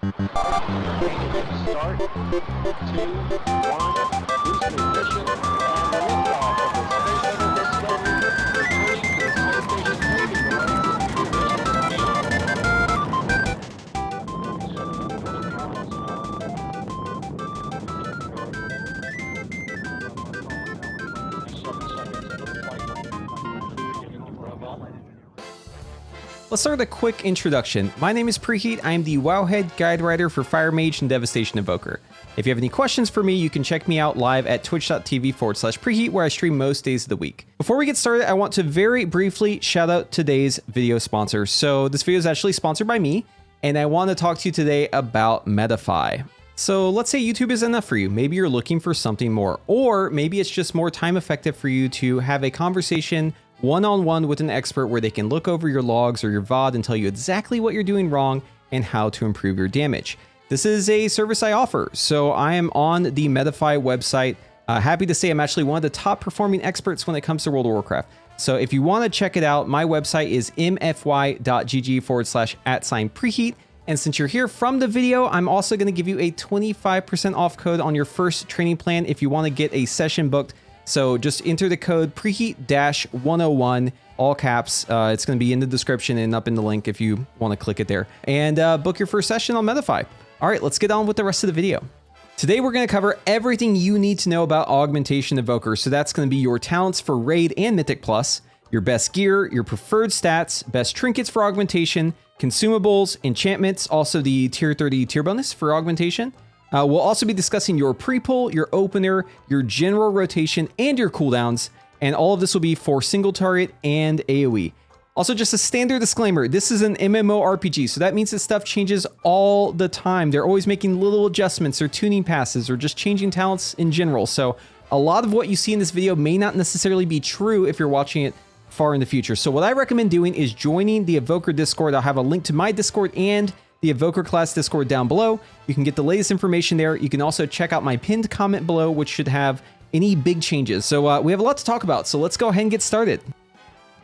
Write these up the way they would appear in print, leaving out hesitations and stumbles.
Start, 2, 1, boost ignition, and liftoff of the Space Shuttle Discovery, returning to the space station, waiting to land with Let's start with a quick introduction. My name is Preheat. I am the Wowhead guide writer for Fire Mage and Devastation Evoker. If you have any questions for me, you can check me out live at twitch.tv/Preheat, where I stream most days of the week. Before we get started, I want to very briefly shout out today's video sponsor. So this video is actually sponsored by me, and I want to talk to you today about Metafy. So let's say YouTube is enough for you. Maybe you're looking for something more, or maybe it's just more time effective for you to have a conversation one-on-one with an expert where they can look over your logs or your VOD and tell you exactly what you're doing wrong and how to improve your damage. This is a service I offer. So I am on the Metafy website. Happy to say I'm actually one of the top performing experts when it comes to World of Warcraft. So if you want to check it out, my website is mfy.gg/@Preheat. And since you're here from the video, I'm also going to give you a 25% off code on your first training plan if you want to get a session booked. So just enter the code Preheat-101, all caps. It's going to be in the description and up in the link if you want to click it there. And book your first session on Metafy. All right, let's get on with the rest of the video. Today, we're going to cover everything you need to know about Augmentation Evoker. So that's going to be your talents for Raid and Mythic Plus, your best gear, your preferred stats, best trinkets for augmentation, consumables, enchantments, also the tier 30 tier bonus for augmentation. We'll also be discussing your pre-pull, your opener, your general rotation, and your cooldowns, and all of this will be for single target and AoE. Also, just a standard disclaimer, this is an MMORPG, so that means that stuff changes all the time. They're always making little adjustments or tuning passes or just changing talents in general. So a lot of what you see in this video may not necessarily be true if you're watching it far in the future. So what I recommend doing is joining the Evoker Discord. I'll have a link to my Discord and the Evoker class Discord down below. You can get the latest information there. You can also check out my pinned comment below, which should have any big changes. So we have a lot to talk about, so let's go ahead and get started.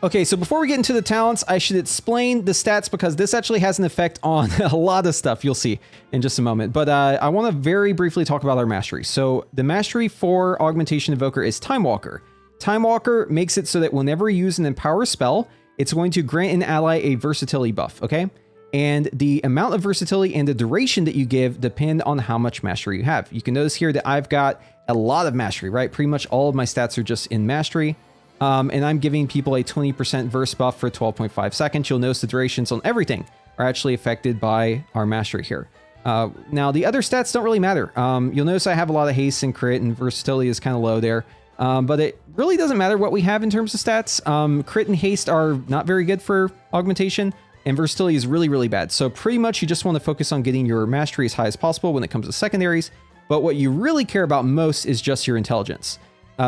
Okay, so before we get into the talents, I should explain the stats because this actually has an effect on a lot of stuff you'll see in just a moment. But I want to very briefly talk about our mastery. So the mastery for Augmentation Evoker is Time Walker. Time Walker makes it so that whenever you use an empower spell, it's going to grant an ally a versatility buff, okay? And the amount of versatility and the duration that you give depend on how much mastery you have. You can notice here that I've got a lot of mastery, right? Pretty much all of my stats are just in mastery. And I'm giving people a 20% verse buff for 12.5 seconds. You'll notice the durations on everything are actually affected by our mastery here. Now, the other stats don't really matter. You'll notice I have a lot of haste and crit, and versatility is kind of low there. But it really doesn't matter what we have in terms of stats. Crit and haste are not very good for augmentation. And versatility is really, really bad. So pretty much you just want to focus on getting your mastery as high as possible when it comes to secondaries. But what you really care about most is just your intelligence.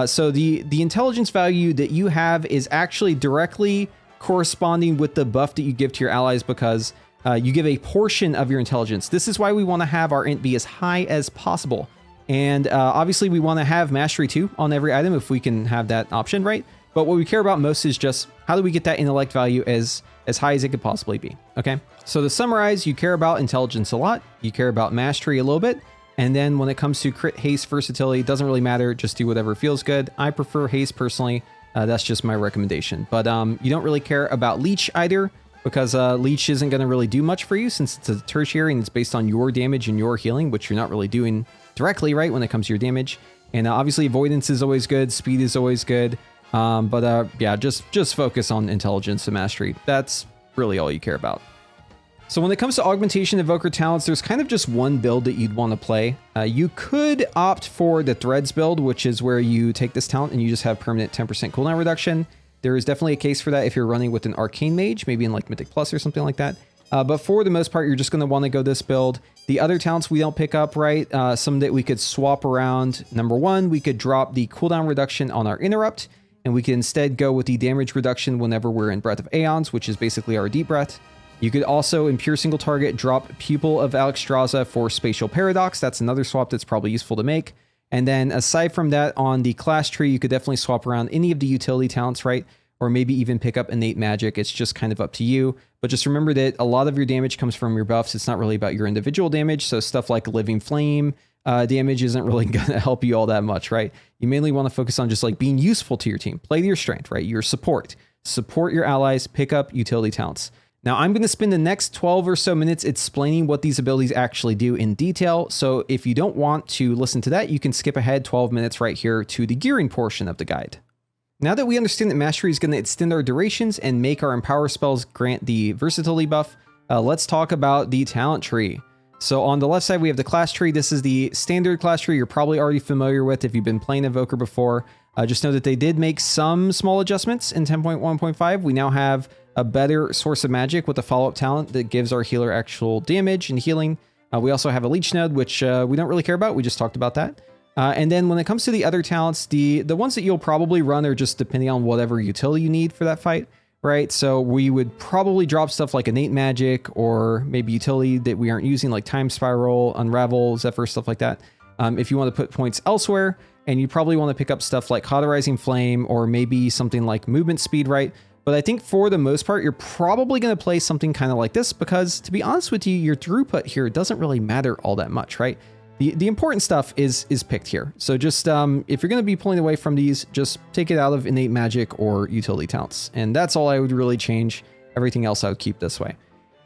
So the intelligence value that you have is actually directly corresponding with the buff that you give to your allies because you give a portion of your intelligence. This is why we want to have our int be as high as possible. And obviously we want to have mastery too on every item if we can have that option, right? But what we care about most is just how do we get that intellect value as high as it could possibly be, okay? So to summarize, you care about intelligence a lot, you care about mastery a little bit, and then when it comes to crit, haste, versatility, it doesn't really matter, just do whatever feels good. I prefer haste personally, that's just my recommendation. But you don't really care about leech either, because leech isn't gonna really do much for you since it's a tertiary and it's based on your damage and your healing, which you're not really doing directly, right, when it comes to your damage. And obviously avoidance is always good, speed is always good. Yeah, just focus on intelligence and mastery. That's really all you care about. So when it comes to Augmentation Evoker talents, there's kind of just one build that you'd want to play. You could opt for the Threads build, which is where you take this talent and you just have permanent 10% cooldown reduction. There is definitely a case for that if you're running with an Arcane Mage, maybe in like Mythic Plus or something like that. But for the most part, you're just going to want to go this build. The other talents we don't pick up, right? Some that we could swap around. Number one, we could drop the cooldown reduction on our Interrupt, and we can instead go with the damage reduction whenever we're in Breath of Eons, which is basically our Deep Breath. You could also, in pure single target, drop Pupil of Alexstrasza for Spatial Paradox. That's another swap that's probably useful to make. And then aside from that, on the class tree, you could definitely swap around any of the utility talents, right? or maybe even pick up innate magic. It's just kind of up to you. But just remember that a lot of your damage comes from your buffs. It's not really about your individual damage. So stuff like Living Flame damage isn't really going to help you all that much, right? You mainly want to focus on just like being useful to your team. Play to your strength, right? Your support. Support your allies, pick up utility talents. Now I'm going to spend the next 12 or so minutes explaining what these abilities actually do in detail. So if you don't want to listen to that, you can skip ahead 12 minutes right here to the gearing portion of the guide. Now that we understand that Mastery is going to extend our durations and make our Empower spells grant the versatility buff, let's talk about the talent tree. So on the left side, we have the class tree. This is the standard class tree you're probably already familiar with if you've been playing Evoker before. Just know that they did make some small adjustments in 10.1.5. We now have a better source of magic with a follow-up talent that gives our healer actual damage and healing. We also have a leech node, which we don't really care about. We just talked about that. And then when it comes to the other talents, the ones that you'll probably run are just depending on whatever utility you need for that fight, right? So we would probably drop stuff like innate magic or maybe utility that we aren't using, like Time Spiral, Unravel, Zephyr, stuff like that. If you want to put points elsewhere, and you probably want to pick up stuff like Cauterizing Flame or maybe something like Movement Speed, right? But I think for the most part, you're probably going to play something kind of like this because, to be honest with you, your throughput here doesn't really matter all that much, right? The important stuff is picked here. So just if you're going to be pulling away from these, just take it out of innate magic or utility talents. And that's all I would really change. Everything else I would keep this way.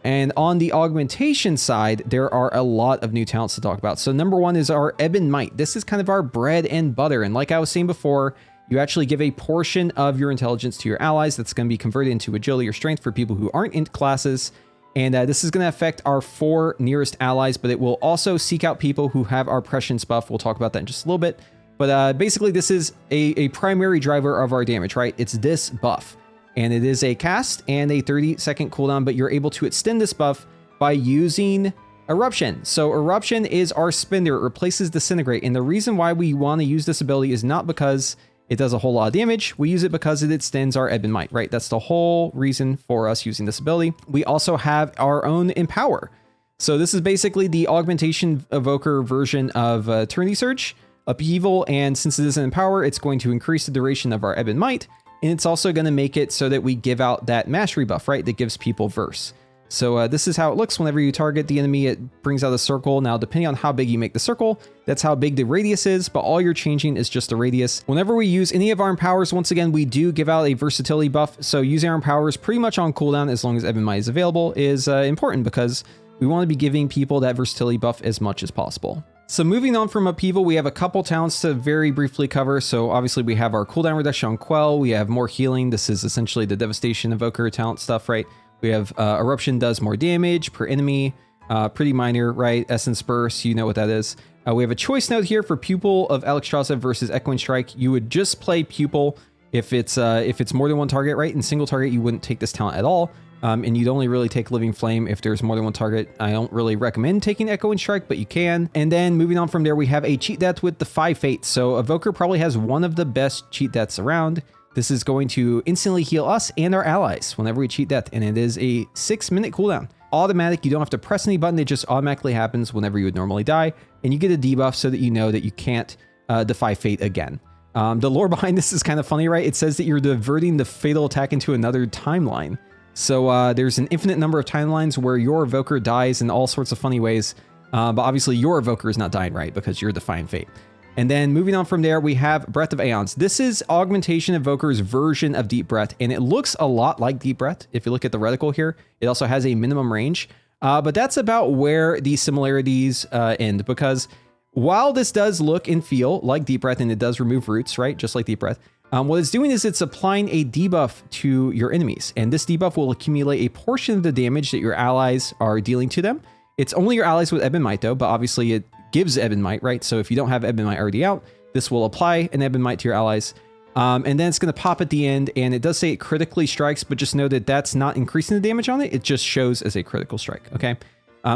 And on the augmentation side, there are a lot of new talents to talk about. So number one is our Ebb and Might. This is kind of our bread and butter. And like I was saying before, you actually give a portion of your intelligence to your allies that's going to be converted into agility or strength for people who aren't int classes. And this is going to affect our 4 nearest allies, but it will also seek out people who have our prescience buff. We'll talk about that in just a little bit. But basically, this is a primary driver of our damage, right? It's this buff. And it is a cast and a 30-second cooldown, but you're able to extend this buff by using Eruption. So Eruption is our spender. It replaces Disintegrate. And the reason why we want to use this ability is not because it does a whole lot of damage. We use it because it extends our Ebb and Might, right? That's the whole reason for us using this ability. We also have our own Empower. So this is basically the Augmentation Evoker version of Eternity Surge, Upheaval, and since it is an Empower, it's going to increase the duration of our Ebb and Might, and it's also going to make it so that we give out that Mastery buff, right? That gives people Verse. So this is how it looks whenever you target the enemy. It brings out a circle. Now, depending on how big you make the circle, that's how big the radius is, but all you're changing is just the radius. Whenever we use any of our empowers, once again, we do give out a versatility buff. So using our empowers pretty much on cooldown, as long as Ebb and Might is available, is important because we want to be giving people that versatility buff as much as possible. So moving on from Upheaval, we have a couple talents to very briefly cover. So obviously we have our cooldown reduction on Quell. We have more healing. This is essentially the Devastation Evoker talent stuff, right? We have Eruption does more damage per enemy, pretty minor, right? Essence Burst, you know what that is. We have a choice node here for Pupil of Alexstrasza versus Echoing Strike. You would just play Pupil if it's more than one target, right? In single target, you wouldn't take this talent at all. And you'd only really take Living Flame if there's more than one target. I don't really recommend taking Echoing Strike, but you can. And then moving on from there, we have a cheat death with the 5 Fates. So Evoker probably has one of the best cheat deaths around. This is going to instantly heal us and our allies whenever we cheat death, and it is a 6-minute cooldown. Automatic, you don't have to press any button, it just automatically happens whenever you would normally die, and you get a debuff so that you know that you can't defy fate again. The lore behind this is kind of funny, right? It says that you're diverting the fatal attack into another timeline. So there's an infinite number of timelines where your Evoker dies in all sorts of funny ways, but obviously your Evoker is not dying, right? Because you're defying fate. And then moving on from there, we have Breath of Eons. This is Augmentation Evoker's version of Deep Breath, and it looks a lot like Deep Breath. If you look at the reticle here, it also has a minimum range, but that's about where the similarities end, because while this does look and feel like Deep Breath, and it does remove roots, right, just like Deep Breath, what it's doing is it's applying a debuff to your enemies, and this debuff will accumulate a portion of the damage that your allies are dealing to them. It's only your allies with Ebb and Might, though, but obviously it gives Ebb and Might, right? So if you don't have Ebb and Might already out, this will apply an Ebb and Might to your allies. And then it's going to pop at the end, and it does say it critically strikes, but just know that that's not increasing the damage on it. It just shows as a critical strike, okay?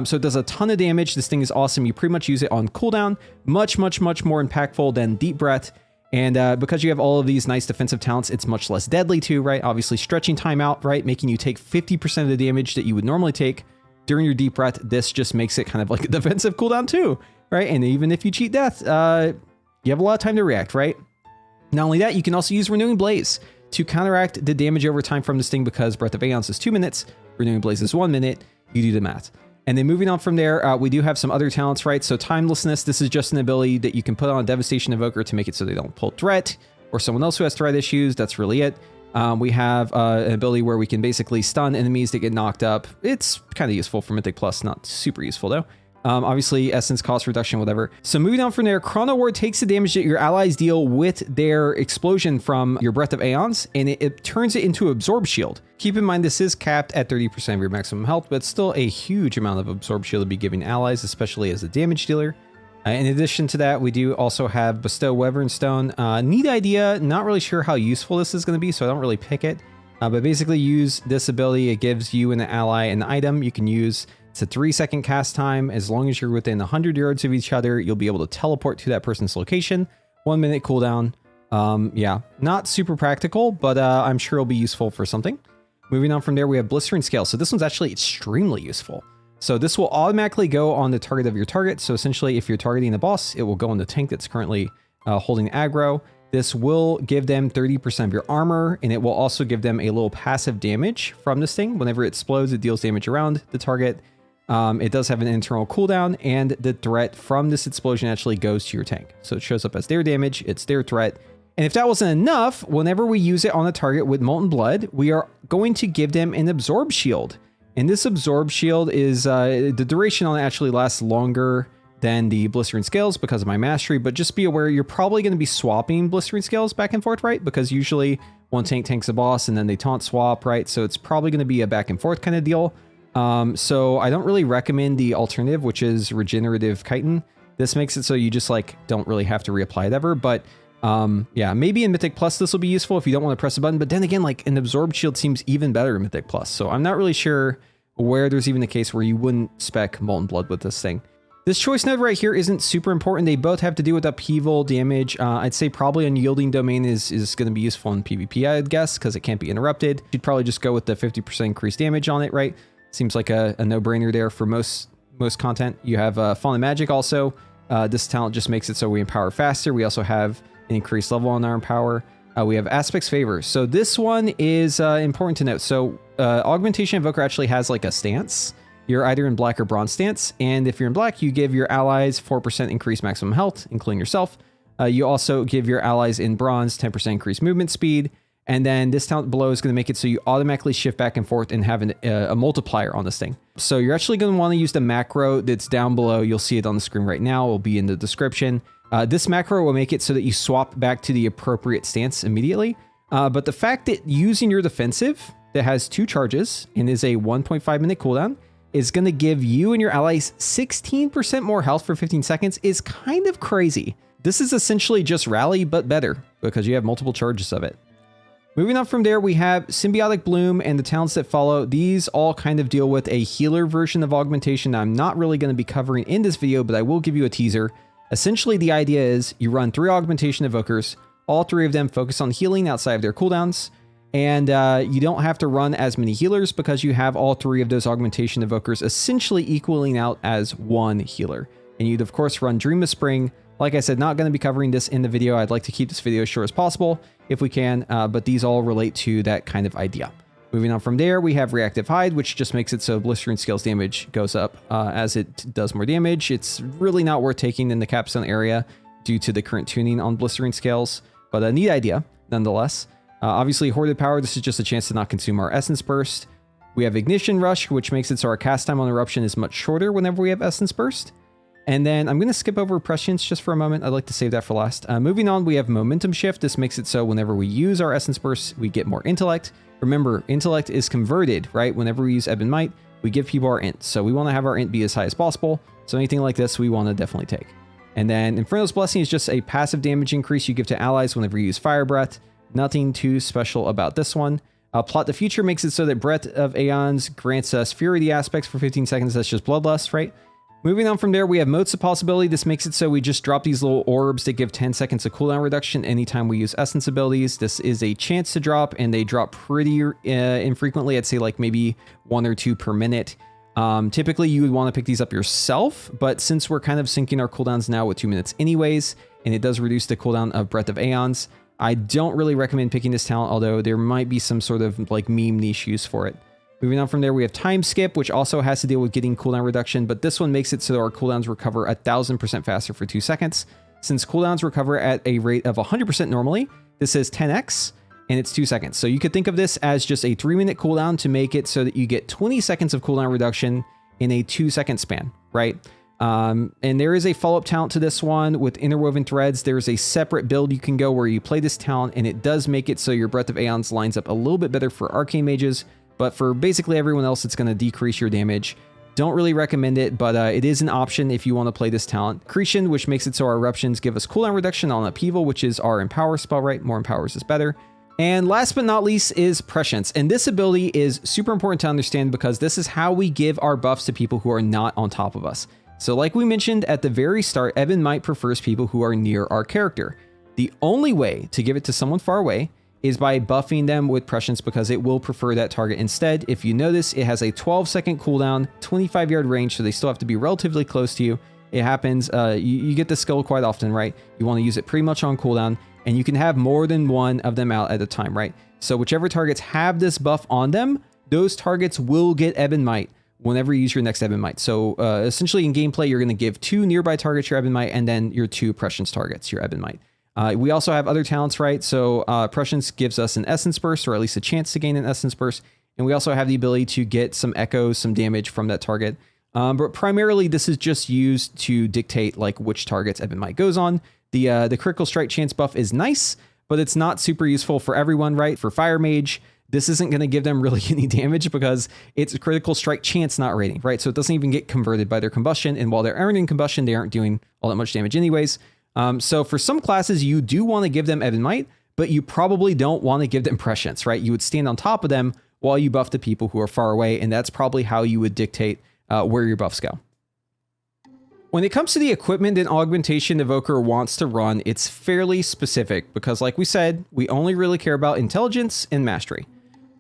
So it does a ton of damage. This thing is awesome. You pretty much use it on cooldown. Much, much, much more impactful than Deep Breath. And because you have all of these nice defensive talents, it's much less deadly too, right? Obviously stretching time out, right? Making you take 50% of the damage that you would normally take during your Deep Breath. This just makes it kind of like a defensive cooldown too, right? And even if you cheat death, you have a lot of time to react, right? Not only that, you can also use Renewing Blaze. to counteract the damage over time from this thing, because Breath of Eons is 2 minutes, Renewing Blaze is 1 minute, you do the math. And then moving on from there, we do have some other talents, right? So Timelessness, this is just an ability that you can put on a Devastation Evoker to make it so they don't pull threat, or someone else who has threat issues. That's really it. We have an ability where we can basically stun enemies that get knocked up. It's kind of useful for Mythic Plus, not super useful though. Obviously, essence cost reduction, whatever. So moving on from there, Chrono Ward takes the damage that your allies deal with their explosion from your Breath of Eons, and it turns it into Absorb Shield. Keep in mind, this is capped at 30% of your maximum health, but still a huge amount of Absorb Shield to be giving allies, especially as a damage dealer. In addition to that, we do also have Bestow Wyvern Stone. Neat idea, not really sure how useful this is going to be, so I don't really pick it. But basically use this ability, it gives you and the ally an item you can use. It's a 3-second cast time. As long as you're within 100 yards of each other, you'll be able to teleport to that person's location. 1 minute cooldown. Yeah, not super practical, but I'm sure it'll be useful for something. Moving on from there, we have Blistering Scale. So this one's actually extremely useful. So this will automatically go on the target of your target. So essentially, if you're targeting the boss, it will go on the tank that's currently holding aggro. This will give them 30% of your armor, and it will also give them a little passive damage from this thing. Whenever it explodes, it deals damage around the target. It does have an internal cooldown, and the threat from this explosion actually goes to your tank. So it shows up as their damage, it's their threat. And if that wasn't enough, whenever we use it on a target with Molten Blood, we are going to give them an Absorb Shield. And this Absorb Shield is, the duration on it actually lasts longer than the Blistering Scales because of my mastery, but just be aware you're probably going to be swapping Blistering Scales back and forth, right? Because usually one tank tanks a boss and then they taunt swap, right? So it's probably going to be a back and forth kind of deal. So I don't really recommend the alternative, which is Regenerative Chitin. This makes it so you just like don't really have to reapply it ever, but yeah, maybe in Mythic Plus this will be useful if you don't want to press a button, but then again, like an Absorbed Shield seems even better in Mythic Plus, so I'm not really sure where there's even a case where you wouldn't spec Molten Blood with this thing. This choice node right here isn't super important. They both have to do with upheaval damage. I'd say probably Unyielding Domain is going to be useful in PvP, I'd guess, because it can't be interrupted. You'd probably just go with the 50% increased damage on it, right? Seems like a no-brainer there for most content. You have Fallen Magic also. This talent just makes it so we empower faster. We also have an increased level on our empower. We have Aspect's Favor. So this one is important to note. So Augmentation Evoker actually has like a stance. You're either in black or bronze stance. And if you're in black, you give your allies 4% increased maximum health, including yourself. You also give your allies in bronze 10% increased movement speed. And then this talent below is going to make it so you automatically shift back and forth and have a multiplier on this thing. So you're actually going to want to use the macro that's down below. You'll see it on the screen right now. It will be in the description. This macro will make it so that you swap back to the appropriate stance immediately. But the fact that using your defensive that has 2 charges and is a 1.5 minute cooldown is going to give you and your allies 16% more health for 15 seconds is kind of crazy. This is essentially just Rally, but better because you have multiple charges of it. Moving on from there, we have Symbiotic Bloom and the talents that follow. These all kind of deal with a healer version of augmentation I'm not really going to be covering in this video, but I will give you a teaser. Essentially, the idea is you run 3 Augmentation Evokers. All 3 of them focus on healing outside of their cooldowns. And you don't have to run as many healers because you have all 3 of those Augmentation Evokers essentially equaling out as 1 healer. And you'd, of course, run Dream of Spring. Like I said, not going to be covering this in the video. I'd like to keep this video as short as possible if we can, but these all relate to that kind of idea. Moving on from there, we have Reactive Hide, which just makes it so Blistering Scales damage goes up as it does more damage. It's really not worth taking in the capstone area due to the current tuning on Blistering Scales, but a neat idea nonetheless. Obviously, Hoarded Power, this is just a chance to not consume our Essence Burst. We have Ignition Rush, which makes it so our cast time on Eruption is much shorter whenever we have Essence Burst. And then I'm going to skip over Prescience just for a moment. I'd like to save that for last. Moving on, we have Momentum Shift. This makes it so whenever we use our Essence Burst, we get more Intellect. Remember, Intellect is converted, right? Whenever we use Ebb and Might, we give people our Int. So we want to have our Int be as high as possible. So anything like this, we want to definitely take. And then Inferno's Blessing is just a passive damage increase you give to allies whenever you use Fire Breath. Nothing too special about this one. Plot the Future makes it so that Breath of Eons grants us Fury aspects for 15 seconds. That's just Bloodlust, right? Moving on from there, we have Motes of Possibility. This makes it so we just drop these little orbs that give 10 seconds of cooldown reduction anytime we use Essence abilities. This is a chance to drop, and they drop pretty infrequently. I'd say like maybe 1 or 2 per minute. Typically, you would want to pick these up yourself, but since we're kind of syncing our cooldowns now with 2 minutes anyways, and it does reduce the cooldown of Breath of Eons, I don't really recommend picking this talent, although there might be some sort of like meme niche use for it. Moving on from there, we have Time Skip, which also has to deal with getting cooldown reduction, but this one makes it so our cooldowns recover 1000% faster for 2 seconds. Since cooldowns recover at a rate of 100% normally, this is 10x, and it's 2 seconds. So you could think of this as just a 3-minute cooldown to make it so that you get 20 seconds of cooldown reduction in a 2-second span, right? And there is a follow-up talent to this one with Interwoven Threads. There's a separate build you can go where you play this talent, and it does make it so your Breath of Eons lines up a little bit better for Arcane Mages, but for basically everyone else, it's going to decrease your damage. Don't really recommend it, but it is an option if you want to play this talent. Accretion, which makes it so our eruptions give us cooldown reduction on Upheaval, which is our Empower spell, right? More empowers is better. And last but not least is Prescience. And this ability is super important to understand because this is how we give our buffs to people who are not on top of us. So like we mentioned at the very start, Ebon Might prefers people who are near our character. The only way to give it to someone far away is by buffing them with Prescience because it will prefer that target instead. If you notice, it has a 12-second cooldown, 25-yard range, so they still have to be relatively close to you. It happens, you get the skill quite often, right? You want to use it pretty much on cooldown, and you can have more than one of them out at a time, right? So whichever targets have this buff on them, those targets will get Ebon Might whenever you use your next Ebon Might. So essentially in gameplay, you're going to give 2 nearby targets your Ebon Might, and then your 2 Prescience targets your Ebon Might. We also have other talents, right? So Prescience gives us an Essence Burst, or at least a chance to gain an Essence Burst. And we also have the ability to get some echoes, some damage from that target. But primarily, this is just used to dictate like which targets Ebon Might goes on. The Critical Strike chance buff is nice, but it's not super useful for everyone, right? For Fire Mage, this isn't going to give them really any damage because it's a Critical Strike chance, not rating, right? So it doesn't even get converted by their combustion. And while they're earning combustion, they aren't doing all that much damage anyways. So for some classes, you do want to give them Ebon Might, but you probably don't want to give them Prescience, right? You would stand on top of them while you buff the people who are far away, and that's probably how you would dictate where your buffs go. When it comes to the equipment that Augmentation Evoker wants to run, it's fairly specific because like we said, we only really care about Intelligence and Mastery.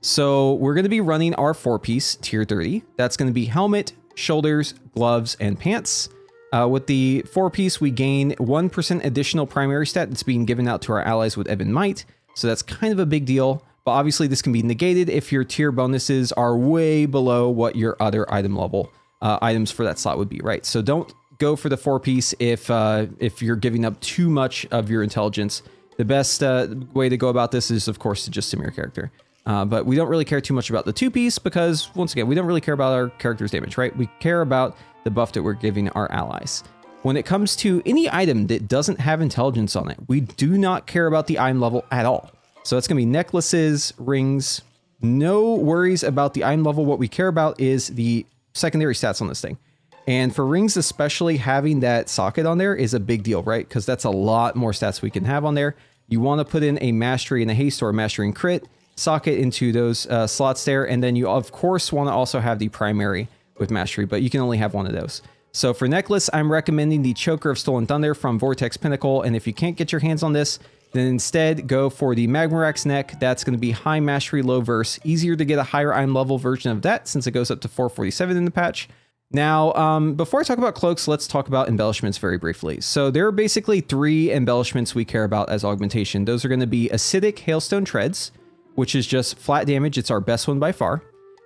So we're going to be running our 4-piece tier 30. That's going to be helmet, shoulders, gloves, and pants. With the 4-piece, we gain 1% additional primary stat that's being given out to our allies with Ebon Might. So that's kind of a big deal. But obviously this can be negated if your tier bonuses are way below what your other item level items for that slot would be, right? So don't go for the 4-piece if you're giving up too much of your intelligence. The best way to go about this is, of course, to just sim your character. But we don't really care too much about the 2-piece because, once again, we don't really care about our character's damage, right? We care about the buff that we're giving our allies. When it comes to any item that doesn't have intelligence on it, we do not care about the item level at all. So it's going to be necklaces, rings, no worries about the item level. What we care about is the secondary stats on this thing. And for rings, especially, having that socket on there is a big deal, right? Because that's a lot more stats we can have on there. You want to put in a mastery and a haste or a mastery and crit socket into those slots there. And then you, of course, want to also have the primary with mastery, but you can only have one of those. So for necklace, I'm recommending the Choker of Stolen Thunder from Vortex Pinnacle. And if you can't get your hands on this, then instead go for the Magmarax neck. That's going to be high mastery, low verse. Easier to get a higher item level version of that since it goes up to 447 in the patch. Now, before I talk about cloaks, let's talk about embellishments very briefly. So there are basically 3 embellishments we care about as augmentation. Those are going to be Acidic Hailstone Treads, which is just flat damage. It's our best one by far.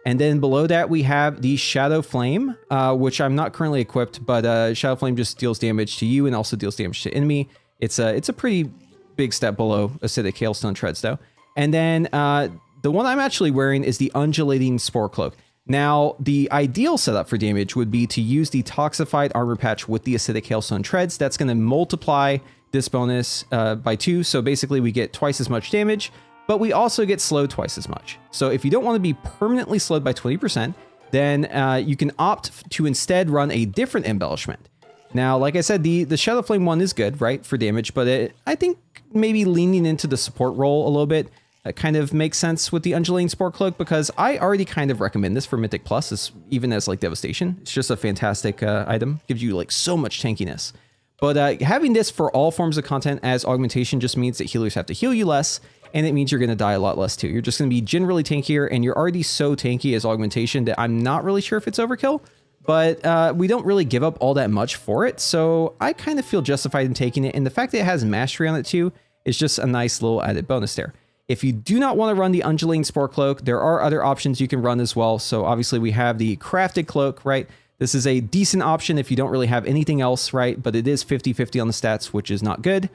And then below that, we have the Shadow Flame, which I'm not currently equipped, but Shadow Flame just deals damage to you and also deals damage to enemy. It's a pretty big step below Acidic Hailstone Treads, though. And then the one I'm actually wearing is the Undulating Spore Cloak. Now, the ideal setup for damage would be to use the Toxified Armor Patch with the Acidic Hailstone Treads. That's going to multiply this bonus by 2, so basically we get twice as much damage, but we also get slowed twice as much. So if you don't want to be permanently slowed by 20%, then you can opt to instead run a different embellishment. Now, like I said, the Shadow Flame one is good, right, for damage, but I think maybe leaning into the support role a little bit kind of makes sense with the Undulating Spore Cloak, because I already kind of recommend this for Mythic Plus, even as like Devastation. It's just a fantastic item, gives you like so much tankiness. But having this for all forms of content as augmentation just means that healers have to heal you less, and it means you're going to die a lot less too. You're just going to be generally tankier, and you're already so tanky as augmentation that I'm not really sure if it's overkill, but we don't really give up all that much for it, so I kind of feel justified in taking it. And the fact that it has mastery on it too It's just a nice little added bonus there. If you do not want to run the Undulating Spore Cloak, there are other options you can run as well. So obviously we have the Crafted Cloak, right? This is a decent option if you don't really have anything else, right? But it is 50-50 on the stats, which is not good.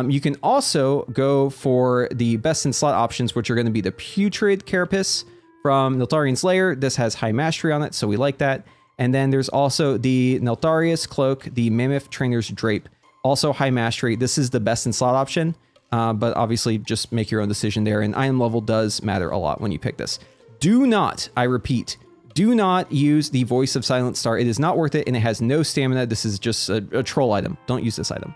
You can also go for the best in slot options, which are going to be the Putrid Carapace from Neltharion's Lair. This has high mastery on it, so we like that. And then there's also the Neltharius Cloak, the Mammoth Trainer's Drape, also high mastery. This is the best in slot option. But obviously just make your own decision there. And item level does matter a lot when you pick this. Do not, I repeat, do not use the Voice of Silent Star. It is not worth it, and it has no stamina. This is just a troll item. Don't use this item.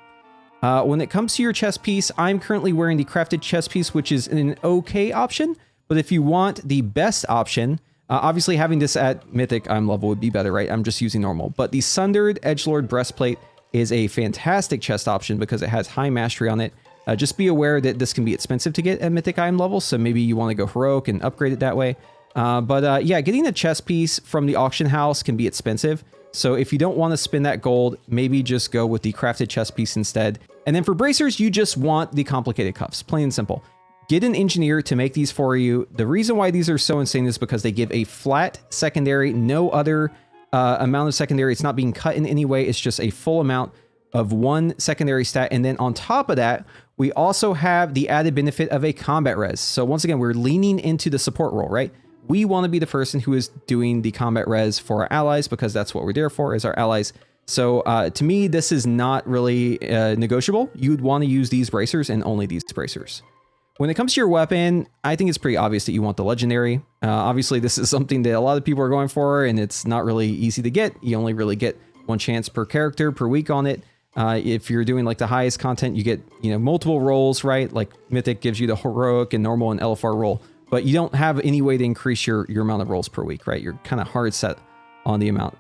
When it comes to your chest piece, I'm currently wearing the crafted chest piece, which is an okay option. But if you want the best option, obviously having this at Mythic item level would be better, right? I'm just using normal. But the Sundered Edgelord Breastplate is a fantastic chest option because it has high mastery on it. Just be aware that this can be expensive to get at Mythic item level, so maybe you want to go Heroic and upgrade it that way. Yeah, getting a chest piece from the auction house can be expensive. So if you don't want to spend that gold, maybe just go with the crafted chest piece instead. And then for bracers, you just want the complicated cuffs, plain and simple. Get an engineer to make these for you. The reason why these are so insane is because they give a flat secondary, no other amount of secondary. It's not being cut in any way. It's just a full amount of one secondary stat. And then on top of that, we also have the added benefit of a combat res. So once again, we're leaning into the support role, right? We want to be the person who is doing the combat res for our allies because that's what we're there for, is our allies. So to me, this is not really negotiable. You'd want to use these bracers and only these bracers. When it comes to your weapon, I think it's pretty obvious that you want the legendary. Obviously, this is something that a lot of people are going for, and it's not really easy to get. You only really get one chance per character per week on it. If you're doing like the highest content, you get, multiple rolls, right? Like Mythic gives you the Heroic and Normal and LFR roll, but you don't have any way to increase your amount of rolls per week, right? You're kind of hard set on the amount.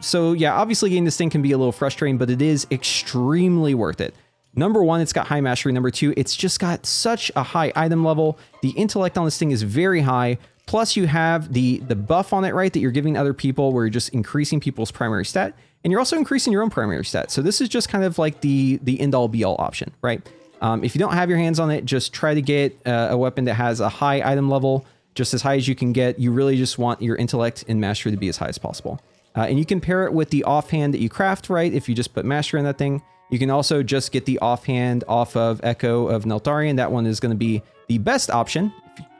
So yeah, obviously getting this thing can be a little frustrating, but it is extremely worth it. Number one, it's got high mastery. Number two, it's just got such a high item level. The intellect on this thing is very high. Plus you have the buff on it, right? That you're giving other people where you're just increasing people's primary stat. And you're also increasing your own primary stat. So this is just kind of like the end-all be-all option, right? If you don't have your hands on it, just try to get a weapon that has a high item level, just as high as you can get. You really just want your intellect and mastery to be as high as possible. And you can pair it with the offhand that you craft, right? If you just put mastery on that thing. You can also just get the offhand off of Echo of Neltharion. That one is going to be the best option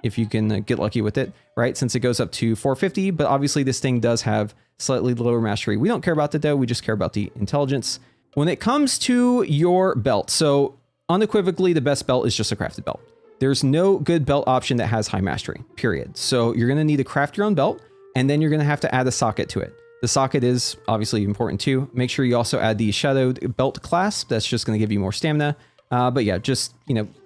if you can get lucky with it, right? Since it goes up to 450, but obviously this thing does have slightly lower mastery. We don't care about that though. We just care about the intelligence. When it comes to your belt, so unequivocally, the best belt is just a crafted belt. There's no good belt option that has high mastery, period. So you're going to need to craft your own belt, and then you're going to have to add a socket to it. The socket is obviously important too. Make sure you also add the shadowed belt clasp. That's just going to give you more stamina. But yeah, just,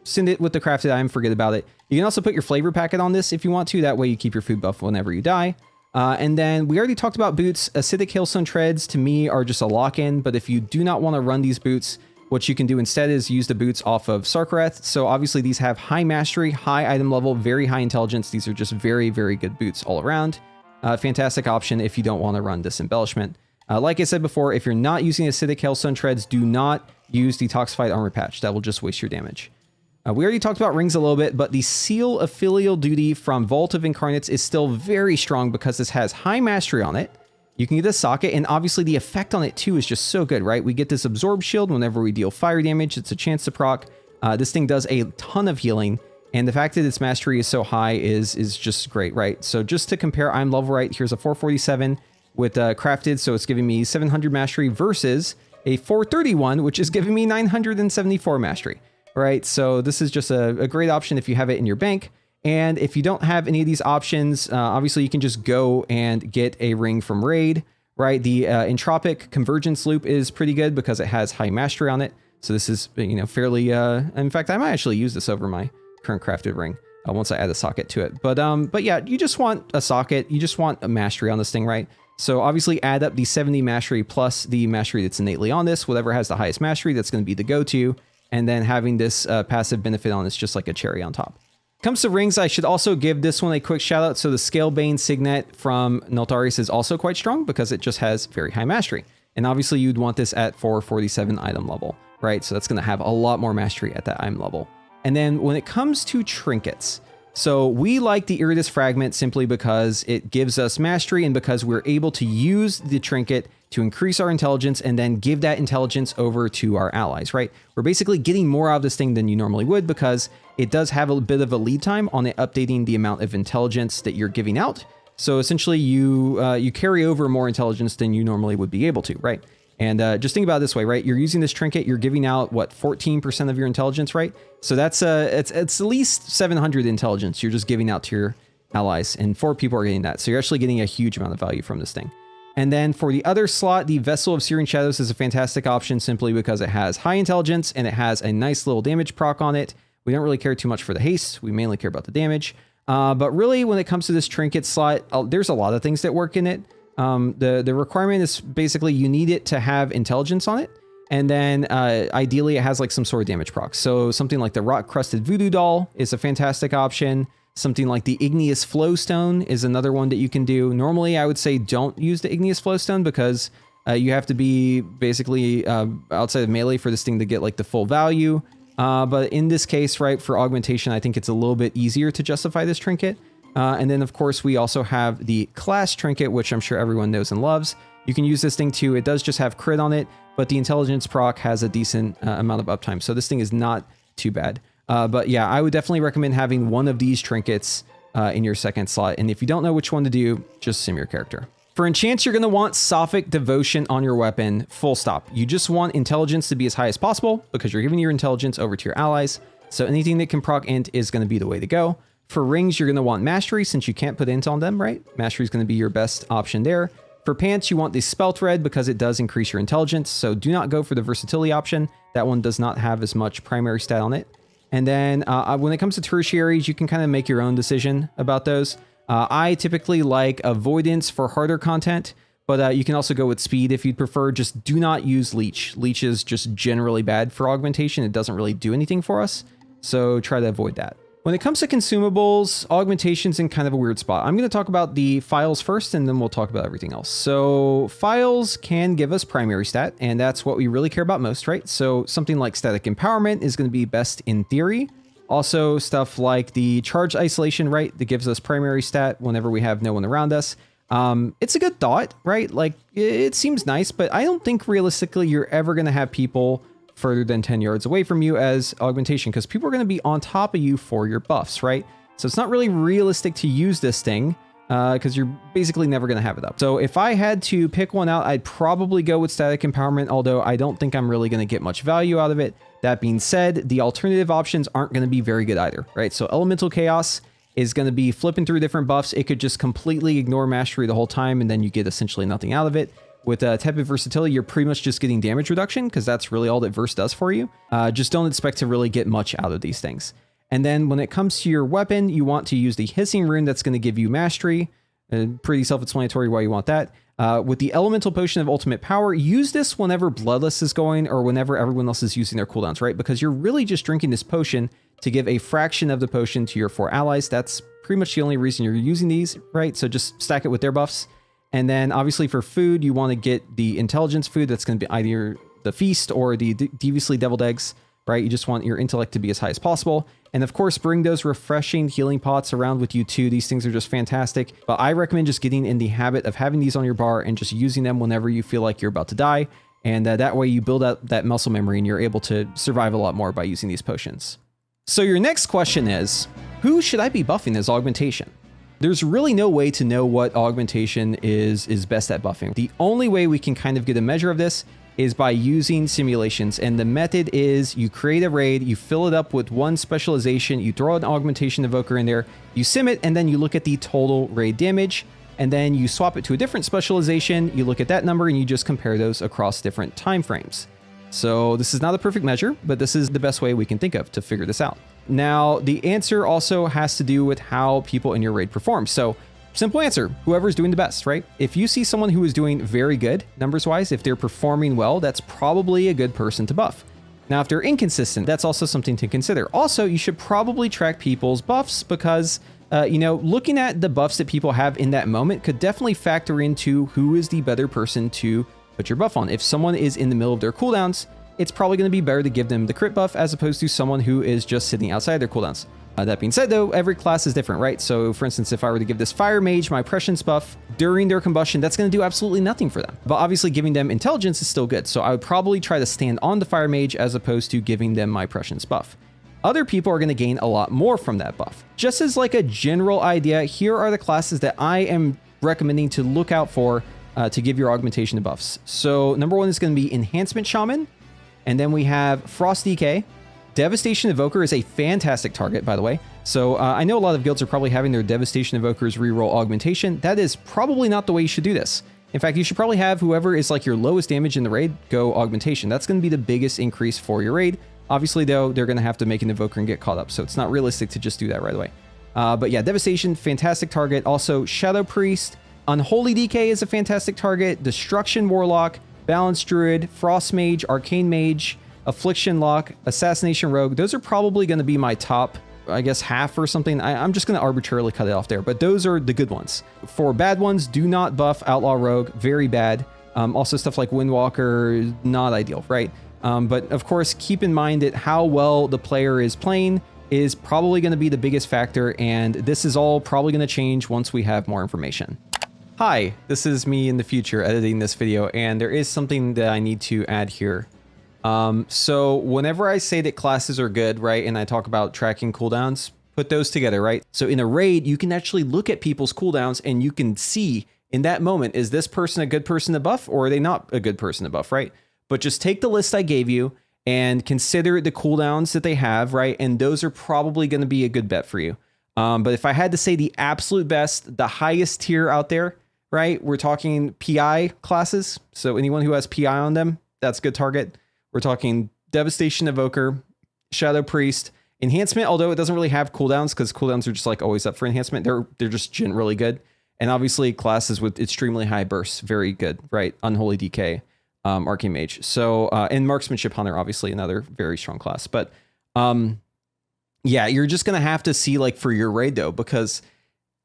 send it with the crafted item, forget about it. You can also put your flavor packet on this if you want to. That way you keep your food buff whenever you die. And then we already talked about boots. Acidic Hailstone Treads to me are just a lock-in, but if you do not want to run these boots, what you can do instead is use the boots off of Sarkareth. So obviously these have high mastery, high item level, very high intelligence. These are just very, very good boots all around. Fantastic option if you don't want to run this embellishment. Like I said before, if you're not using Acidic Hailstone Treads, do not use Detoxified Armor Patch. That will just waste your damage. We already talked about rings a little bit, but the Seal of Filial Duty from Vault of Incarnates is still very strong because this has high mastery on it. You can get a socket, and obviously the effect on it too is just so good, right? We get this Absorb Shield whenever we deal fire damage. It's a chance to proc. This thing does a ton of healing, and the fact that its mastery is so high is just great, right? So just to compare, I'm level right. Here's a 447 with crafted, so it's giving me 700 mastery versus a 431, which is giving me 974 mastery. Right, so this is just a great option if you have it in your bank. And if you don't have any of these options, obviously you can just go and get a ring from Raid, right? The Entropic Convergence Loop is pretty good because it has high mastery on it. So this is, fairly, in fact, I might actually use this over my current crafted ring once I add a socket to it. But yeah, you just want a socket. You just want a mastery on this thing, right? So obviously add up the 70 mastery plus the mastery that's innately on this. Whatever has the highest mastery, that's going to be the go-to. And then having this passive benefit on it's just like a cherry on top. Comes to rings, I should also give this one a quick shout out. So the Scalebane Signet from Neltharius is also quite strong because it just has very high mastery. And obviously you'd want this at 447 item level, right? So that's going to have a lot more mastery at that item level. And then when it comes to trinkets, so we like the Iridus Fragment simply because it gives us mastery and because we're able to use the trinket to increase our intelligence and then give that intelligence over to our allies, right? We're basically getting more out of this thing than you normally would because it does have a bit of a lead time on it updating the amount of intelligence that you're giving out. So essentially you carry over more intelligence than you normally would be able to, right? And just think about it this way, right? You're using this trinket, you're giving out, what, 14% of your intelligence, right? So that's it's at least 700 intelligence you're just giving out to your allies, and 4 people are getting that. So you're actually getting a huge amount of value from this thing. And then for the other slot, the Vessel of Searing Shadows is a fantastic option simply because it has high intelligence and it has a nice little damage proc on it. We don't really care too much for the haste. We mainly care about the damage. But really, when it comes to this trinket slot, there's a lot of things that work in it. The requirement is basically you need it to have intelligence on it. And then ideally it has like some sort of damage proc. So something like the Rock Crusted Voodoo Doll is a fantastic option. Something like the Igneous Flowstone is another one that you can do. Normally I would say don't use the Igneous Flowstone because you have to be basically outside of melee for this thing to get like the full value. But in this case, right, for augmentation, I think it's a little bit easier to justify this trinket. And then, of course, we also have the Class Trinket, which I'm sure everyone knows and loves. You can use this thing too. It does just have crit on it, but the intelligence proc has a decent amount of uptime. So this thing is not too bad. But yeah, I would definitely recommend having one of these trinkets in your second slot. And if you don't know which one to do, just sim your character. For enchants, you're going to want Sophic Devotion on your weapon, full stop. You just want intelligence to be as high as possible because you're giving your intelligence over to your allies. So anything that can proc int is going to be the way to go. For rings, you're going to want mastery since you can't put int on them, right? Mastery is going to be your best option there. For pants, you want the Spell Thread because it does increase your intelligence. So do not go for the versatility option. That one does not have as much primary stat on it. And then when it comes to tertiaries, you can kind of make your own decision about those. I typically like Avoidance for harder content, but you can also go with speed if you'd prefer. Just do not use Leech. Leech is just generally bad for augmentation. It doesn't really do anything for us. So try to avoid that. When it comes to consumables, augmentation's in kind of a weird spot. I'm going to talk about the files first, and then we'll talk about everything else. So files can give us primary stat, and that's what we really care about most, right? So something like Static Empowerment is going to be best in theory. Also, stuff like the Charge Isolation, right? That gives us primary stat whenever we have no one around us. It's a good thought, right? Like, it seems nice, but I don't think realistically you're ever going to have people further than 10 yards away from you as augmentation because people are going to be on top of you for your buffs, right? So it's not really realistic to use this thing because you're basically never going to have it up. So if I had to pick one out, I'd probably go with Static Empowerment, although I don't think I'm really going to get much value out of it. That being said, the alternative options aren't going to be very good either, right? So Elemental Chaos is going to be flipping through different buffs. It could just completely ignore mastery the whole time, and then you get essentially nothing out of it. With Tepid Versatility, you're pretty much just getting damage reduction because that's really all that Verse does for you. Just don't expect to really get much out of these things. And then when it comes to your weapon, you want to use the Hissing Rune that's going to give you mastery. Pretty self-explanatory why you want that. With the Elemental Potion of Ultimate Power, use this whenever Bloodlust is going or whenever everyone else is using their cooldowns, right? Because you're really just drinking this potion to give a fraction of the potion to your 4 allies. That's pretty much the only reason you're using these, right? So just stack it with their buffs. And then obviously for food, you want to get the intelligence food that's going to be either the feast or the deviously deviled eggs, right? You just want your intellect to be as high as possible. And of course, bring those refreshing healing pots around with you too. These things are just fantastic. But I recommend just getting in the habit of having these on your bar and just using them whenever you feel like you're about to die. And that way you build up that muscle memory and you're able to survive a lot more by using these potions. So your next question is, who should I be buffing as augmentation? There's really no way to know what augmentation is best at buffing. The only way we can kind of get a measure of this is by using simulations. And the method is you create a raid, you fill it up with one specialization, you throw an Augmentation Evoker in there, you sim it, and then you look at the total raid damage. And then you swap it to a different specialization, you look at that number, and you just compare those across different time frames. So this is not a perfect measure, but this is the best way we can think of to figure this out. Now, the answer also has to do with how people in your raid perform. So simple answer, whoever's doing the best, right? If you see someone who is doing very good numbers-wise, if they're performing well, that's probably a good person to buff. Now, if they're inconsistent, that's also something to consider. Also, you should probably track people's buffs because, looking at the buffs that people have in that moment could definitely factor into who is the better person to put your buff on. If someone is in the middle of their cooldowns, it's probably going to be better to give them the crit buff as opposed to someone who is just sitting outside their cooldowns. That being said, though, every class is different, right? So, for instance, if I were to give this Fire Mage my Prescience buff during their combustion, that's going to do absolutely nothing for them. But obviously, giving them Intelligence is still good. So, I would probably try to stand on the Fire Mage as opposed to giving them my Prescience buff. Other people are going to gain a lot more from that buff. Just as like a general idea, here are the classes that I am recommending to look out for to give your augmentation buffs. So, number one is going to be Enhancement Shaman. And then we have Frost DK. Devastation Evoker is a fantastic target, by the way. So I know a lot of guilds are probably having their Devastation Evokers reroll augmentation. That is probably not the way you should do this. In fact, you should probably have whoever is like your lowest damage in the raid go augmentation. That's going to be the biggest increase for your raid. Obviously, though, they're going to have to make an Evoker and get caught up. So it's not realistic to just do that right away. But yeah, Devastation, fantastic target. Also, Shadow Priest. Unholy DK is a fantastic target. Destruction Warlock. Balance Druid. Frost Mage. Arcane Mage. Affliction Lock, Assassination Rogue, those are probably going to be my top, I guess, half or something. I'm just going to arbitrarily cut it off there, but those are the good ones. For bad ones, do not buff Outlaw Rogue, very bad. Also stuff like Windwalker, not ideal, right? But of course, keep in mind that how well the player is playing is probably going to be the biggest factor, and this is all probably going to change once we have more information. Hi, this is me in the future editing this video, and there is something that I need to add here. So whenever I say that classes are good, right, and I talk about tracking cooldowns, put those together, right? So in a raid, you can actually look at people's cooldowns and you can see in that moment, is this person a good person to buff or are they not a good person to buff, right? But just take the list I gave you and consider the cooldowns that they have, right? And those are probably going to be a good bet for you. But if I had to say the absolute best, the highest tier out there, right? We're talking PI classes. So anyone who has PI on them, that's a good target. We're talking Devastation Evoker, Shadow Priest, Enhancement, although it doesn't really have cooldowns because cooldowns are just like always up for enhancement. They're just generally good. And obviously classes with extremely high bursts, very good, right? Unholy DK, Arcane Mage. So, and Marksmanship Hunter, obviously another very strong class. But yeah, you're just going to have to see like for your raid though, because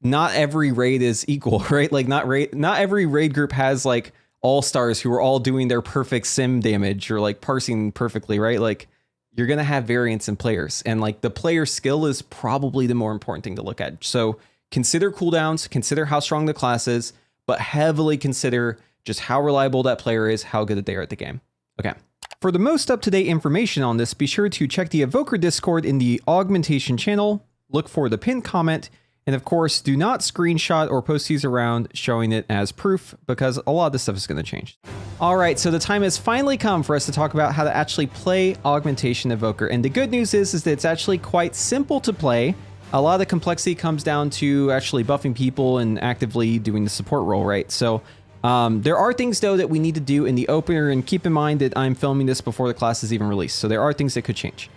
not every raid is equal, right? Like not every raid group has like all-stars who are all doing their perfect sim damage or like parsing perfectly, right? Like you're going to have variance in players, and like the player skill is probably the more important thing to look at. So consider cooldowns, consider how strong the class is, but heavily consider just how reliable that player is, how good they are at the game. Okay. For the most up-to-date information on this, be sure to check the Evoker Discord in the Augmentation channel, look for the pinned comment, and of course, do not screenshot or post these around showing it as proof, because a lot of this stuff is going to change. All right, so the time has finally come for us to talk about how to actually play Augmentation Evoker. And the good news is that it's actually quite simple to play. A lot of the complexity comes down to actually buffing people and actively doing the support role, right? So there are things, though, that we need to do in the opener, and keep in mind that I'm filming this before the class is even released. So there are things that could change.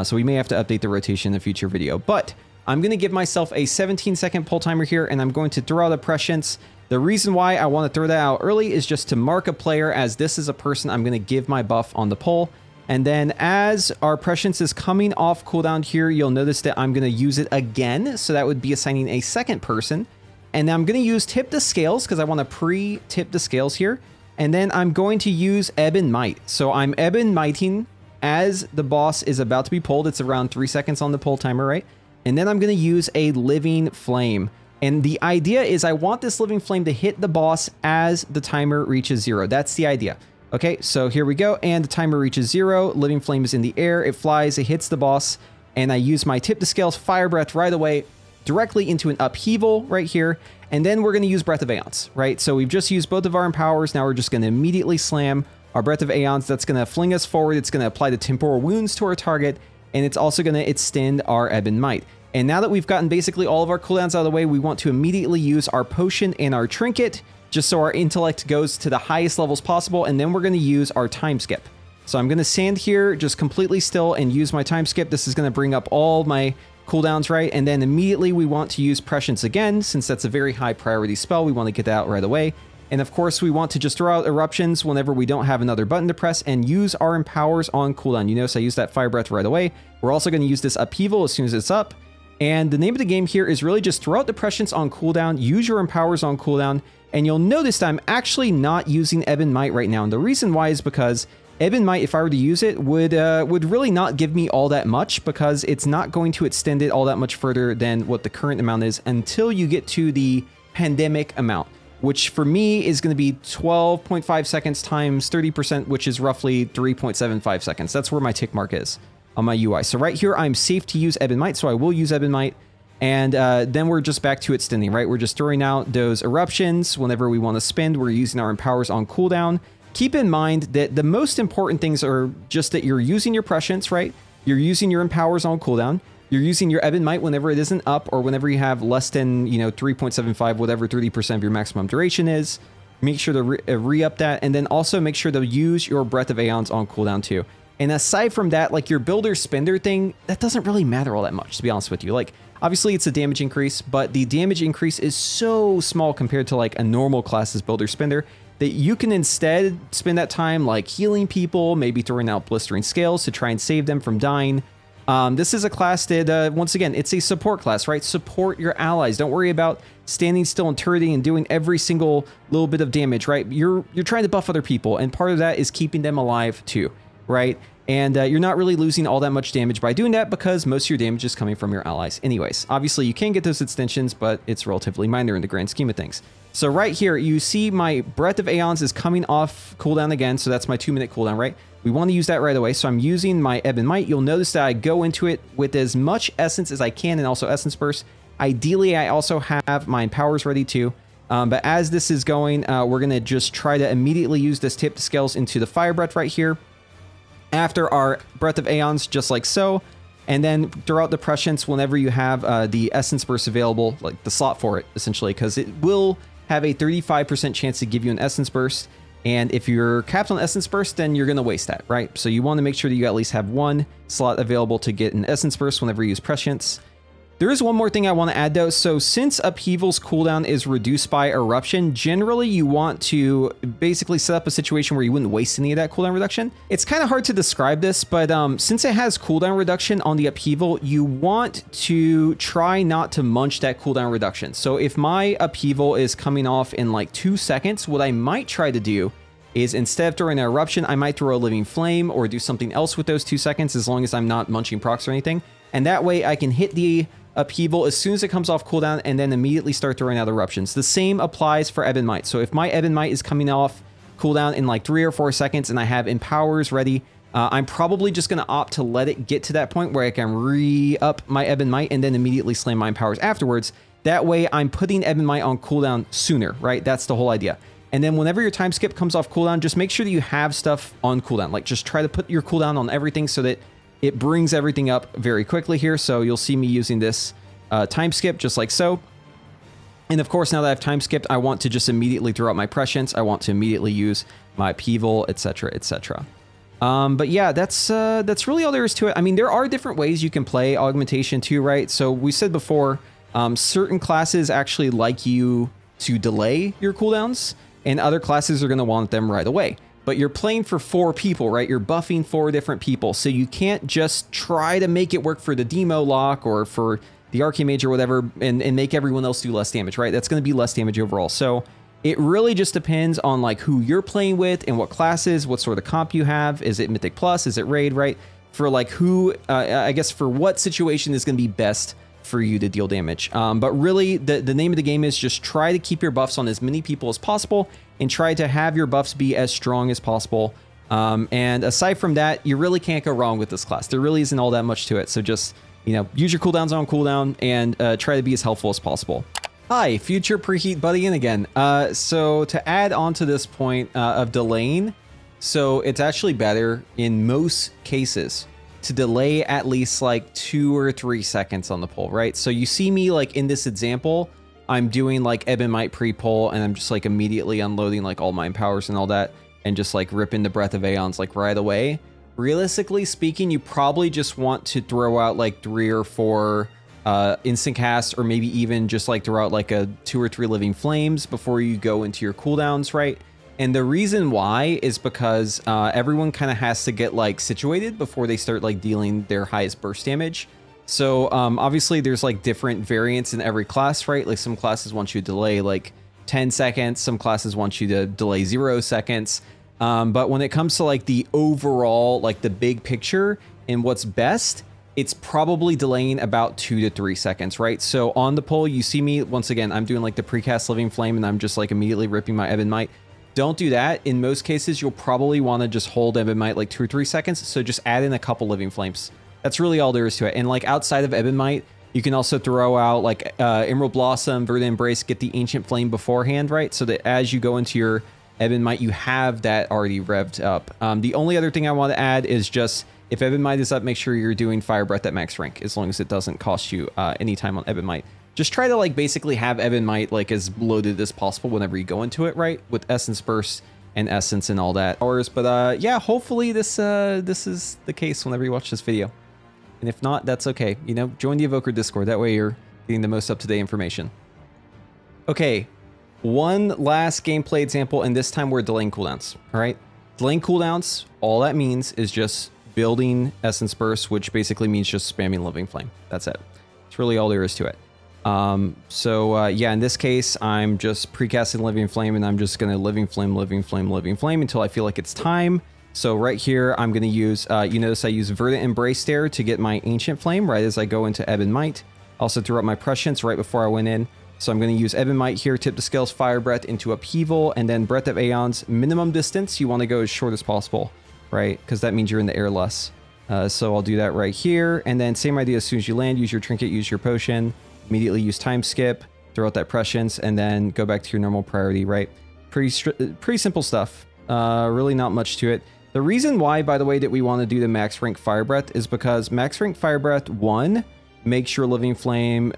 So we may have to update the rotation in a future video, but I'm going to give myself a 17-second pull timer here, and I'm going to throw out a Prescience. The reason why I want to throw that out early is just to mark a player as this is a person I'm going to give my buff on the pull. And then as our Prescience is coming off cooldown here, you'll notice that I'm going to use it again. So that would be assigning a second person. And then I'm going to use Tip the Scales because I want to pre-tip the scales here. And then I'm going to use Ebb and Might. So I'm Ebb and Mighting as the boss is about to be pulled. It's around 3 seconds on the pull timer, right? And then I'm going to use a Living Flame. And the idea is I want this Living Flame to hit the boss as the timer reaches 0. That's the idea. Okay, so here we go. And the timer reaches 0. Living Flame is in the air. It flies. It hits the boss. And I use my Tip the Scales Fire Breath right away directly into an Upheaval right here. And then we're going to use Breath of Eons, right? So we've just used both of our empowers. Now we're just going to immediately slam our Breath of Eons. That's going to fling us forward. It's going to apply the temporal wounds to our target. And it's also going to extend our Ebb and Might. And now that we've gotten basically all of our cooldowns out of the way, we want to immediately use our potion and our trinket, just so our intellect goes to the highest levels possible. And then we're going to use our time skip. So I'm going to stand here just completely still and use my time skip. This is going to bring up all my cooldowns, right? And then immediately we want to use Prescience again, since that's a very high priority spell. We want to get that out right away. And of course, we want to just throw out eruptions whenever we don't have another button to press and use our empowers on cooldown. You notice I use that Fire Breath right away. We're also going to use this Upheaval as soon as it's up. And the name of the game here is really just throw out the Prescience on cooldown, use your empowers on cooldown, and you'll notice that I'm actually not using Ebb and Might right now. And the reason why is because Ebon Might, if I were to use it, would really not give me all that much because it's not going to extend it all that much further than what the current amount is until you get to the pandemic amount, which for me is going to be 12.5 seconds times 30%, which is roughly 3.75 seconds. That's where my tick mark is on my UI. So right here, I'm safe to use Ebon Might, so I will use Ebon Might. And then we're just back to extending, right? We're just throwing out those eruptions whenever we want to spend. We're using our empowers on cooldown. Keep in mind that the most important things are just that you're using your prescience, right? You're using your empowers on cooldown. You're using your Ebon Might whenever it isn't up or whenever you have less than, 3.75, whatever 30% of your maximum duration is. Make sure to re-up that. And then also make sure to use your Breath of Eons on cooldown too. And aside from that, like your builder spender thing, that doesn't really matter all that much, to be honest with you. Like, obviously it's a damage increase, but the damage increase is so small compared to like a normal class's builder spender that you can instead spend that time like healing people, maybe throwing out blistering scales to try and save them from dying. This is a class that, once again, it's a support class, right? Support your allies. Don't worry about standing still and turreting and doing every single little bit of damage, right? You're trying to buff other people, and part of that is keeping them alive too, right? And you're not really losing all that much damage by doing that because most of your damage is coming from your allies. Anyways, obviously you can get those extensions, but it's relatively minor in the grand scheme of things. So right here, you see my Breath of Eons is coming off cooldown again. So that's my 2-minute cooldown, right? We want to use that right away. So I'm using my Ebon Might. You'll notice that I go into it with as much essence as I can and also essence burst. Ideally, I also have my empowers ready too. But as this is going, we're going to just try to immediately use this tip scales into the fire breath right here. After our Breath of Eons, just like so. And then throughout the prescience, whenever you have the essence burst available, like the slot for it, essentially, because it will have a 35% chance to give you an essence burst. And if you're capped on essence burst, then you're going to waste that, right? So you want to make sure that you at least have one slot available to get an essence burst whenever you use prescience. There is one more thing I want to add though. So since Upheaval's cooldown is reduced by Eruption, generally you want to basically set up a situation where you wouldn't waste any of that cooldown reduction. It's kind of hard to describe this, but since it has cooldown reduction on the Upheaval, you want to try not to munch that cooldown reduction. So if my Upheaval is coming off in like 2 seconds, what I might try to do is instead of throwing an Eruption, I might throw a Living Flame or do something else with those 2 seconds as long as I'm not munching procs or anything. And that way I can hit the Upheaval as soon as it comes off cooldown and then immediately start throwing out eruptions. The same applies for Ebon Might. So if my Ebon Might is coming off cooldown in like 3 or 4 seconds and I have empowers ready, I'm probably just going to opt to let it get to that point where I can re-up my Ebon Might and then immediately slam my empowers afterwards. That way I'm putting Ebon Might on cooldown sooner, right? That's the whole idea. And then whenever your time skip comes off cooldown, just make sure that you have stuff on cooldown. Like just try to put your cooldown on everything so that it brings everything up very quickly here. So you'll see me using this time skip just like so. And of course, now that I've time skipped, I want to just immediately throw out my prescience. I want to immediately use my upheaval, etc., etc. But yeah, that's really all there is to it. I mean, there are different ways you can play augmentation too, right? So we said before, certain classes actually like you to delay your cooldowns, and other classes are going to want them right away. But you're playing for 4 people, right? You're buffing 4 different people. So you can't just try to make it work for the Demo lock or for the Archmage or whatever and make everyone else do less damage, right? That's going to be less damage overall. So it really just depends on like who you're playing with and what classes, what sort of comp you have. Is it Mythic Plus? Is it Raid, right? For like who, I guess for what situation is going to be best for you to deal damage. But really the name of the game is just try to keep your buffs on as many people as possible and try to have your buffs be as strong as possible. And aside from that, you really can't go wrong with this class. There really isn't all that much to it. So just, use your cooldowns on cooldown and try to be as helpful as possible. Hi, future Preheat buddy in again. So to add on to this point of delaying, so it's actually better in most cases to delay at least like 2 or 3 seconds on the pull, right? So you see me like in this example, I'm doing like Ebon Might pre-pull and I'm just like immediately unloading like all my empowers and all that and just like ripping the Breath of Eons like right away. Realistically speaking, you probably just want to throw out like 3 or 4 instant casts, or maybe even just like throw out like a 2 or 3 Living Flames before you go into your cooldowns, right? And the reason why is because everyone kind of has to get like situated before they start like dealing their highest burst damage. So obviously there's like different variants in every class, right? Like some classes want you to delay like 10 seconds. Some classes want you to delay 0 seconds. But when it comes to like the overall, like the big picture and what's best, it's probably delaying about 2 to 3 seconds, right? So on the poll, you see me, once again, I'm doing like the precast Living Flame and I'm just like immediately ripping my Ebon Might. Don't do that. In most cases, you'll probably want to just hold Ebon Might like 2 or 3 seconds. So just add in a couple Living Flames. That's really all there is to it. And like outside of Ebon Might, you can also throw out like Emerald Blossom, Verdant Embrace, get the Ancient Flame beforehand, right? So that as you go into your Ebon Might, you have that already revved up. The only other thing I want to add is just, if Ebon Might is up, make sure you're doing Fire Breath at max rank, as long as it doesn't cost you any time on Ebon Might. Just try to like basically have Ebon Might like as loaded as possible whenever you go into it, right? With Essence Burst and Essence and all that. But yeah, hopefully this is the case whenever you watch this video. And if not, that's okay. You know, join the Evoker Discord. That way you're getting the most up-to-date information. Okay, one last gameplay example, and this time we're delaying cooldowns, all right? Delaying cooldowns, all that means is just building Essence Burst, which basically means just spamming Living Flame. That's it. It's really all there is to it. Yeah, in this case, I'm just precasting Living Flame, and I'm just going to Living Flame, Living Flame, Living Flame until I feel like it's time. So right here, I'm going to use, you notice I use Verdant Embrace there to get my Ancient Flame right as I go into Ebon Might. Also threw up my Prescience right before I went in. So I'm going to use Ebon Might here, tip the scales, Fire Breath into Upheaval, and then Breath of Eons. Minimum distance, you want to go as short as possible, right? Because that means you're in the air less. So I'll do that right here. And then same idea, as soon as you land, use your Trinket, use your Potion, immediately use Time Skip, throw out that Prescience, and then go back to your normal priority, right? Pretty simple stuff. Really not much to it. The reason why, by the way, that we want to do the max rank Fire Breath is because max rank Fire Breath, 1, makes your Living Flame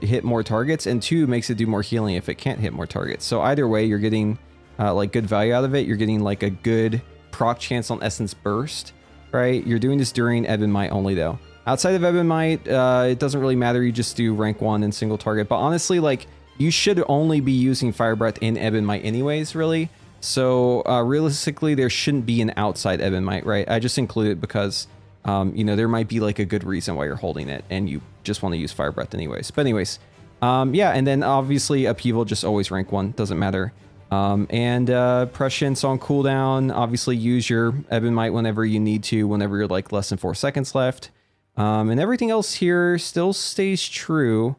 hit more targets, and 2, makes it do more healing if it can't hit more targets. So either way, you're getting like good value out of it. You're getting like a good proc chance on Essence Burst, right? You're doing this during Ebon Might only though. Outside of Ebon Might, it doesn't really matter. You just do rank 1 and single target. But honestly, like, you should only be using Fire Breath in Ebon Might anyways, really. So realistically, there shouldn't be an outside Ebon Might, right? I just include it because, you know, there might be like a good reason why you're holding it and you just want to use Fire Breath anyways. But anyways, yeah, and then obviously Upheaval, just always rank 1, doesn't matter. Prescience on cooldown, obviously use your Ebon Might whenever you need to, whenever you're like less than 4 seconds left. And everything else here still stays true.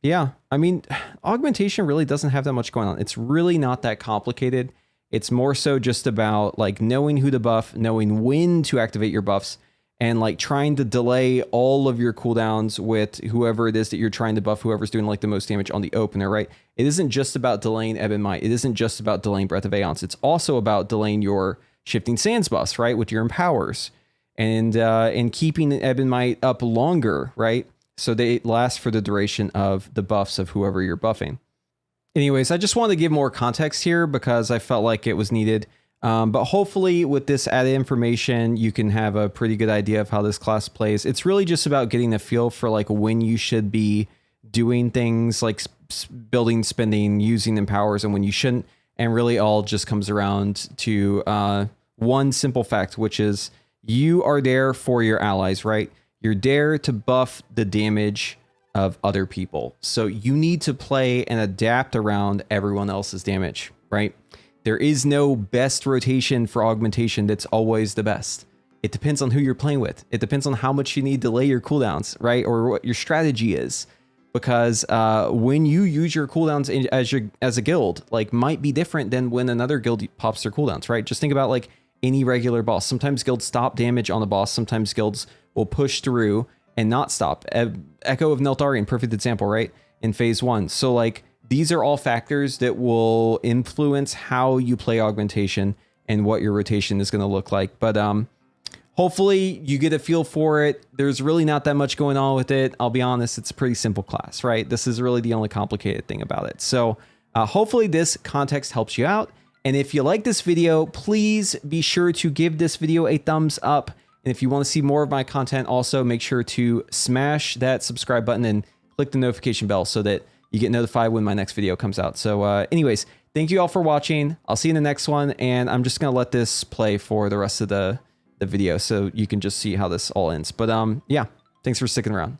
Yeah, I mean, augmentation really doesn't have that much going on. It's really not that complicated. It's more so just about like knowing who to buff, knowing when to activate your buffs, and like trying to delay all of your cooldowns with whoever it is that you're trying to buff, whoever's doing like the most damage on the opener, right? It isn't just about delaying Ebon Might. It isn't just about delaying Breath of Eons. It's also about delaying your Shifting Sands buffs, right? With your Empowers and keeping Ebon Might up longer, right? So they last for the duration of the buffs of whoever you're buffing. Anyways, I just wanted to give more context here because I felt like it was needed. But hopefully with this added information, you can have a pretty good idea of how this class plays. It's really just about getting a feel for like when you should be doing things like building, spending, using Empowers, and when you shouldn't. And really all just comes around to one simple fact, which is you are there for your allies, right? You're there to buff the damage of other people. So you need to play and adapt around everyone else's damage, right? There is no best rotation for augmentation that's always the best. It depends on who you're playing with. It depends on how much you need to delay your cooldowns, right? Or what your strategy is. Because when you use your cooldowns as a guild, like might be different than when another guild pops their cooldowns, right? Just think about like any regular boss. Sometimes guilds stop damage on the boss. Sometimes guilds will push through and not stop. Echo of Neltharion, perfect example, right? In phase 1. So like these are all factors that will influence how you play augmentation and what your rotation is going to look like. But hopefully you get a feel for it. There's really not that much going on with it. I'll be honest, it's a pretty simple class, right? This is really the only complicated thing about it. So hopefully this context helps you out. And if you like this video, please be sure to give this video a thumbs up. And if you want to see more of my content, also make sure to smash that subscribe button and click the notification bell so that you get notified when my next video comes out. So anyways, thank you all for watching. I'll see you in the next one. And I'm just going to let this play for the rest of the video so you can just see how this all ends. But yeah, thanks for sticking around.